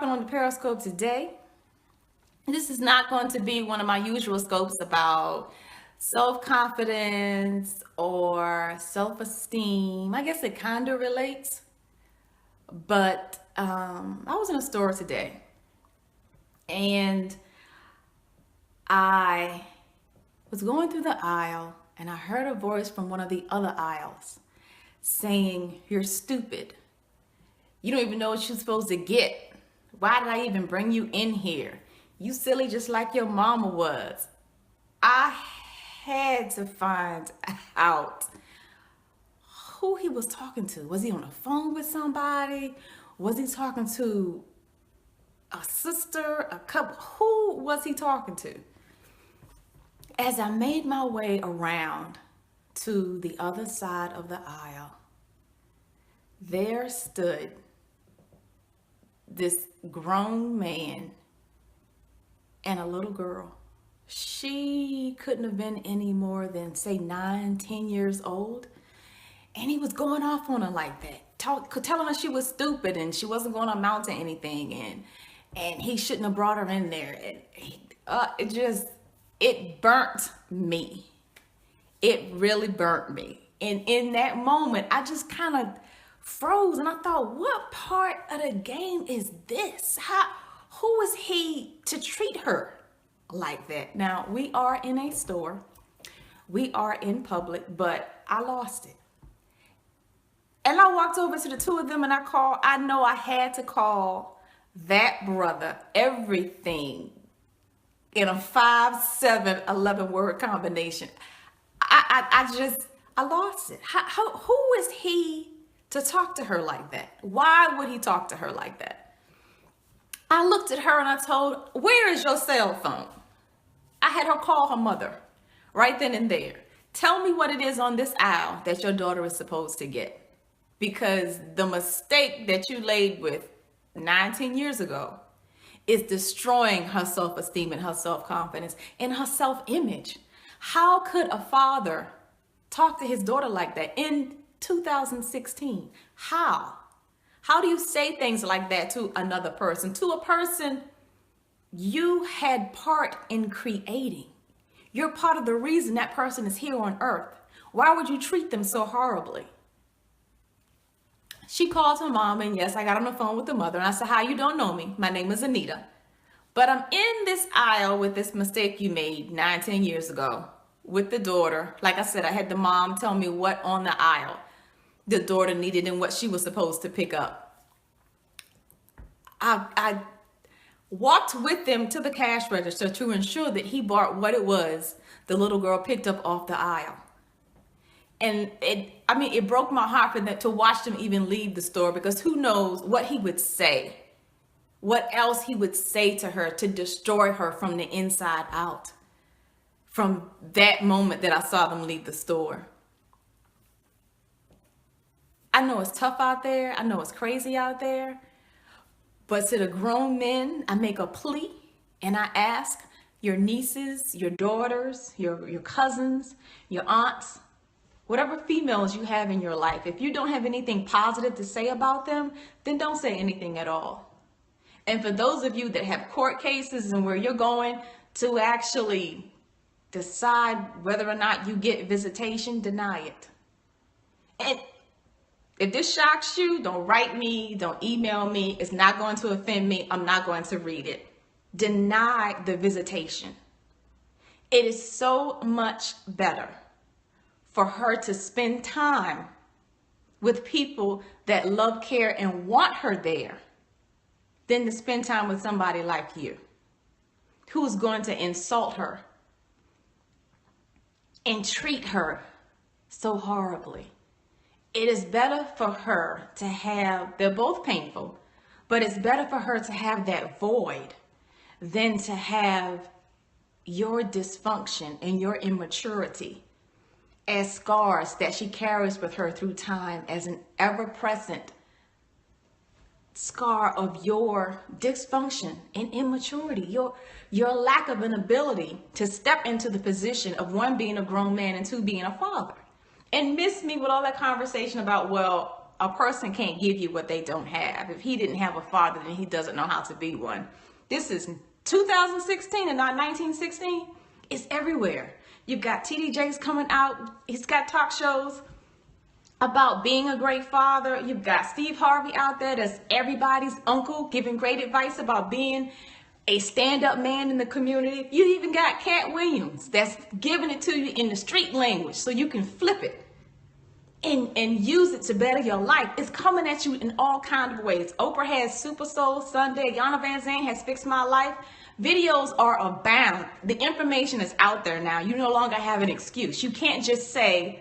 hopping on the Periscope today. This is not going to be one of my usual scopes about self-confidence or self-esteem. I guess it kind of relates, but I was in a store today and I was going through the aisle and I heard a voice from one of the other aisles saying, "You're stupid. You don't even know what you're supposed to get. Why did I even bring you in here? You silly just like your mama was." I had to find out who he was talking to. Was he on the phone with somebody? Was he talking to a sister, a couple? Who was he talking to? As I made my way around to the other side of the aisle, there stood this grown man and a little girl. She couldn't have been any more than, say, 9, 10 years old. And he was going off on her like that, telling her she was stupid and she wasn't going to amount to anything, and he shouldn't have brought her in there. It burnt me. It really burnt me. And in that moment, I just kind of froze and I thought, what part of the game is this? Who is he to treat her like that? Now, we are in a store, we are in public, but I lost it. And I walked over to the two of them and I know I had to call that brother everything in a 5, 7, 11 word combination. I lost it. Who is he to talk to her like that? Why would he talk to her like that? I looked at her and I told, "Where is your cell phone?" I had her call her mother right then and there. "Tell me what it is on this aisle that your daughter is supposed to get. Because the mistake that you laid with 19 years ago is destroying her self-esteem and her self-confidence and her self-image." How could a father talk to his daughter like that in 2016? How? How do you say things like that to another person? To a person you had part in creating. You're part of the reason that person is here on earth. Why would you treat them so horribly? She called her mom, and yes, I got on the phone with the mother, and I said, "Hi, you don't know me. My name is Anita. But I'm in this aisle with this mistake you made 9, 10 years ago with the daughter." Like I said, I had the mom tell me what on the aisle the daughter needed and what she was supposed to pick up. I walked with them to the cash register to ensure that he bought what it was the little girl picked up off the aisle. And it broke my heart for them to watch them even leave the store, because who knows what he would say, what else he would say to her to destroy her from the inside out. From that moment that I saw them leave the store. I know it's tough out there. I know it's crazy out there. But to the grown men, I make a plea and I ask your nieces, your daughters, your cousins, your aunts, whatever females you have in your life, if you don't have anything positive to say about them, then don't say anything at all. And for those of you that have court cases and where you're going to actually decide whether or not you get visitation, deny it. And if this shocks you, don't write me, don't email me. It's not going to offend me. I'm not going to read it. Deny the visitation. It is so much better for her to spend time with people that love, care, and want her there than to spend time with somebody like you who's going to insult her and treat her so horribly. It is better for her to have, they're both painful, but it's better for her to have that void than to have your dysfunction and your immaturity as scars that she carries with her through time as an ever-present scar of your dysfunction and immaturity, your lack of an ability to step into the position of, 1, being a grown man, and 2, being a father. And miss me with all that conversation about, well, a person can't give you what they don't have. If he didn't have a father, then he doesn't know how to be one. This is 2016 and not 1916. It's everywhere. You've got TD Jakes coming out. He's got talk shows about being a great father. You've got Steve Harvey out there that's everybody's uncle, giving great advice about being a stand-up man in the community. You even got Cat Williams that's giving it to you in the street language so you can flip it and use it to better your life. It's coming at you in all kinds of ways. Oprah has Super Soul Sunday. Yana Van Zandt has Fixed My Life. Videos are abound. The information is out there now. You no longer have an excuse. You can't just say,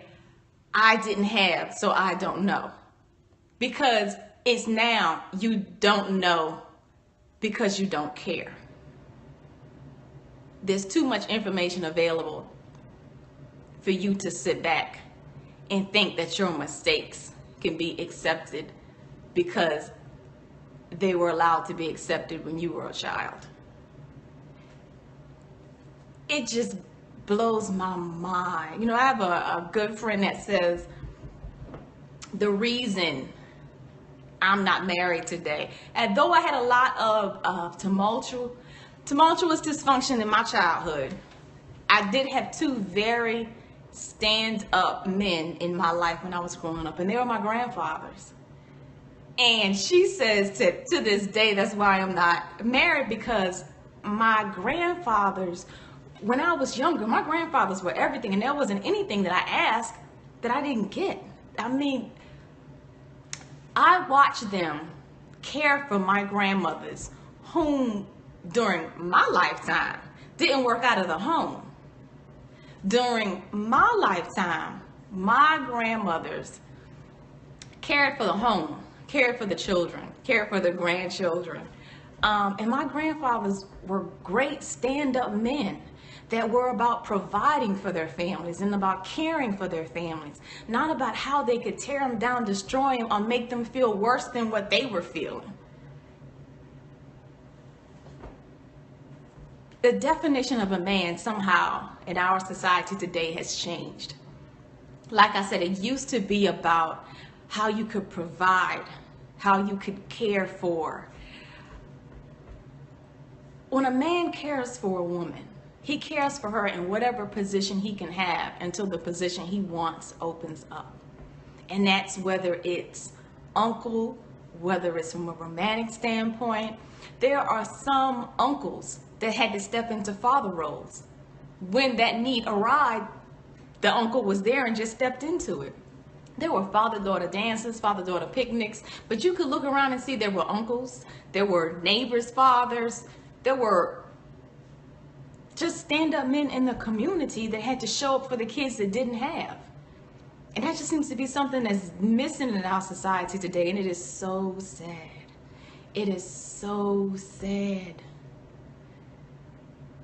I didn't have, so I don't know. Because it's now you don't know because you don't care. There's too much information available for you to sit back and think that your mistakes can be accepted because they were allowed to be accepted when you were a child. It just blows my mind. You know, I have a good friend that says the reason I'm not married today, and though I had a lot of tumultuous dysfunction in my childhood, I did have two very stand-up men in my life when I was growing up, and they were my grandfathers. And she says to this day, that's why I'm not married, because my grandfathers, when I was younger, my grandfathers were everything, and there wasn't anything that I asked that I didn't get. I mean, I watched them care for my grandmothers, whom during my lifetime didn't work out of the home. During my lifetime, my grandmothers cared for the home, cared for the children, cared for the grandchildren. And my grandfathers were great stand-up men that were about providing for their families and about caring for their families, not about how they could tear them down, destroy them, or make them feel worse than what they were feeling. The definition of a man somehow in our society today has changed. Like I said, it used to be about how you could provide, how you could care for. When a man cares for a woman, he cares for her in whatever position he can have until the position he wants opens up. And that's whether it's uncle, whether it's from a romantic standpoint. There are some uncles that had to step into father roles. When that need arrived, the uncle was there and just stepped into it. There were father-daughter dances, father-daughter picnics, but you could look around and see there were uncles, there were neighbors' fathers, there were just stand-up men in the community that had to show up for the kids that didn't have. And that just seems to be something that's missing in our society today, and it is so sad. It is so sad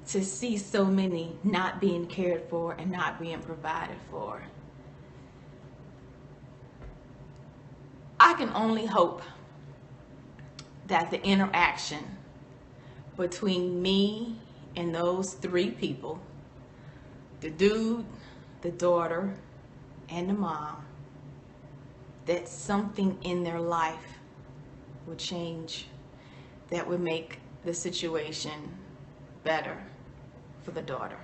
to see so many not being cared for and not being provided for. I can only hope that the interaction between me and those three people, the dude, the daughter, and the mom, that something in their life would change, that would make the situation better for the daughter.